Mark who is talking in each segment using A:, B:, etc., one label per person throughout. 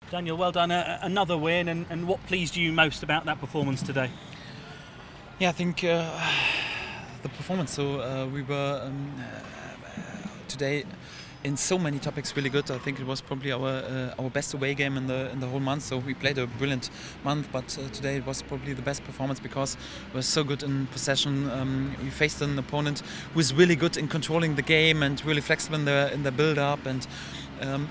A: Daniel, well done. Another win, and what pleased you most about that performance today?
B: Yeah, I think the performance. So we were today in so many topics really good. I think it was probably our best away game in the whole month. So we played a brilliant month, but today it was probably the best performance because we were so good in possession. We faced an opponent who is really good in controlling the game and really flexible in the build-up, and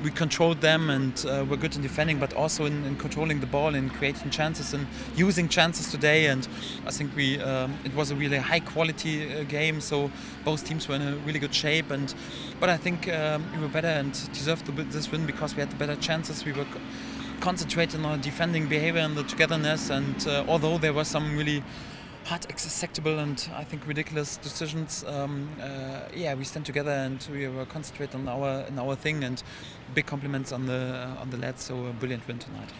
B: we controlled them and were good in defending, but also in controlling the ball and creating chances and using chances today. And I think it was a really high-quality game. So both teams were in a really good shape, but I think we were better and deserved this win because we had the better chances. We were concentrated on our defending behavior and the togetherness. And although there were some really hard, acceptable and I think ridiculous decisions, we stand together and we were concentrated on our thing. And big compliments on the lads. So a brilliant win tonight.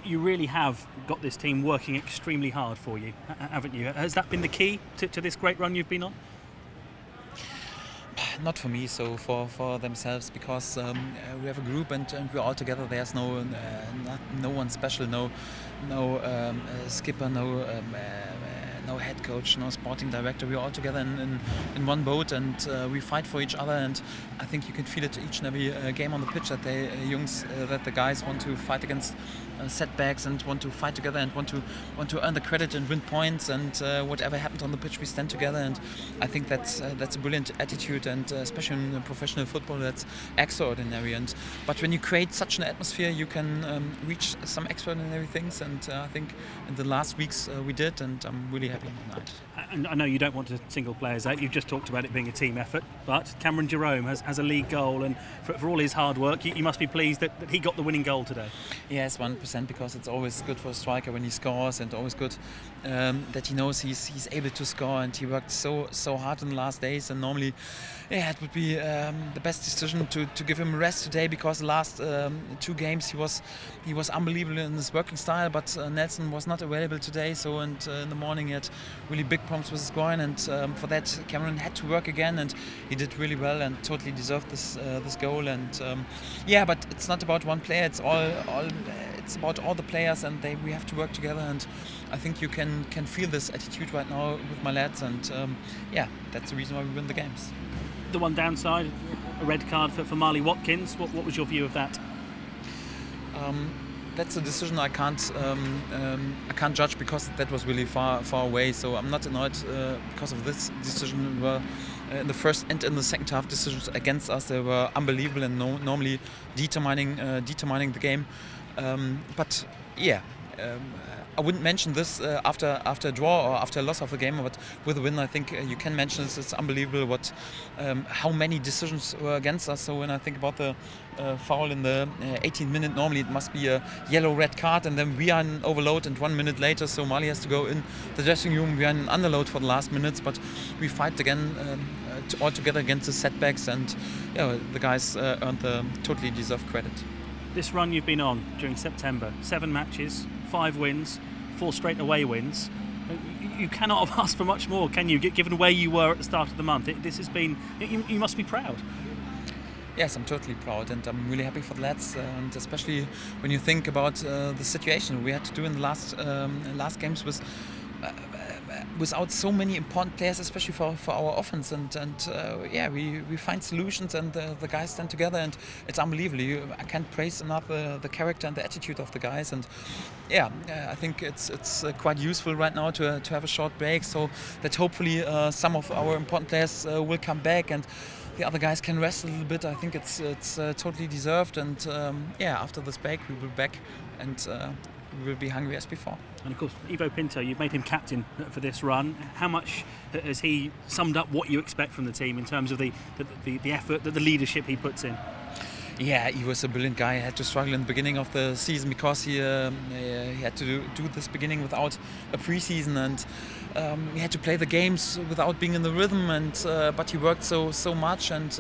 A: You really have got this team working extremely hard for you, haven't you? Has that been the key to this great run you've been on?
B: Not for me, so for themselves, because we have a group and we're all together. There's no one special, no skipper, no head coach, no sporting director. We're all together in one boat, and we fight for each other. And I think you can feel it each and every game on the pitch that that the guys want to fight against setbacks and want to fight together and want to earn the credit and win points. And whatever happened on the pitch, we stand together. And I think that's a brilliant attitude, and especially in professional football, that's extraordinary. But when you create such an atmosphere, you can reach some extraordinary things. And I think in the last weeks we did, and I'm really happy on that.
A: And I know you don't want to single players out. You've just talked about it being a team effort, but Cameron Jerome has a league goal, and for all his hard work, you must be pleased that he got the winning goal today.
B: Yes, 100%, because it's always good for a striker when he scores, and always good that he knows he's able to score, and he worked so hard in the last days. And normally, it would be the best decision to give him a rest today, because the last 2 games he was unbelievable in his working style, but Nelson was not available today. So in the morning he had really big problems with scoring, and for that Cameron had to work again, and he did really well and totally deserved this goal. And but it's not about one player. It's it's about all the players, and we have to work together. And I think you can feel this attitude right now with my lads, and that's the reason why we win the games.
A: The one downside, a red card for Marley Watkins. What was your view of that?
B: That's a decision I can't judge, because that was really far away. So I'm not annoyed because of this decision. In the first and in the second half, decisions against us, they were unbelievable and normally determining the game. I wouldn't mention this after a draw or after a loss of a game, but with a win, I think you can mention this. It's unbelievable how many decisions were against us. So when I think about the foul in the 18th minute, normally it must be a yellow-red card, and then we are in overload, and 1 minute later, so Mali has to go in the dressing room. We are in underload for the last minutes, but we fight again all together against the setbacks, and the guys earned the totally deserved credit.
A: This run you've been on during September, 7 matches, 5 wins, 4 straight away wins. You cannot have asked for much more, can you? Given where you were at the start of the month, this has been. You must be proud.
B: Yes, I'm totally proud, and I'm really happy for the lads, and especially when you think about the situation we had to do in the last games without so many important players, especially for our offense, and we find solutions, and the guys stand together, and it's unbelievable. I can't praise enough the character and the attitude of the guys, and I think it's quite useful right now to have a short break, so that hopefully some of our important players will come back, and the other guys can rest a little bit. I think it's totally deserved, and after this break we will be back, and we will be hungry as before.
A: And of course, Ivo Pinto, you've made him captain for this run. How much has he summed up what you expect from the team in terms of the effort, the leadership he puts in?
B: Yeah, he was a brilliant guy. He had to struggle in the beginning of the season because he had to do this beginning without a pre-season, and he had to play the games without being in the rhythm. And but he worked so much, and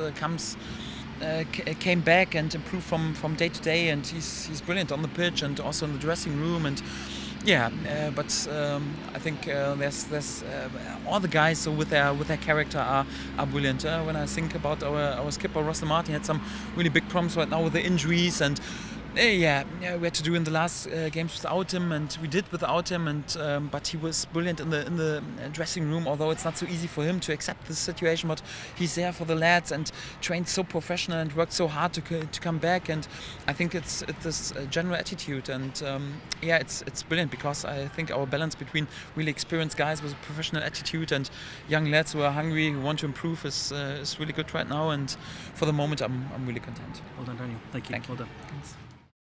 B: came back and improved from day to day. And he's brilliant on the pitch and also in the dressing room. And I think there's all the guys, so with their character are brilliant. When I think about our skipper Ross Martin, had some really big problems right now with the injuries, and Yeah, we had to do in the last games without him, and we did without him. And but he was brilliant in the dressing room. Although it's not so easy for him to accept this situation, but he's there for the lads and trained so professional and worked so hard to come back. And I think it's this general attitude. And yeah, it's brilliant, because I think our balance between really experienced guys with a professional attitude and young lads who are hungry, who want to improve, is really good right now. And for the moment, I'm really content.
A: Well done, Daniel. Thank you.
B: Thank you.
A: Well done.
B: Thanks.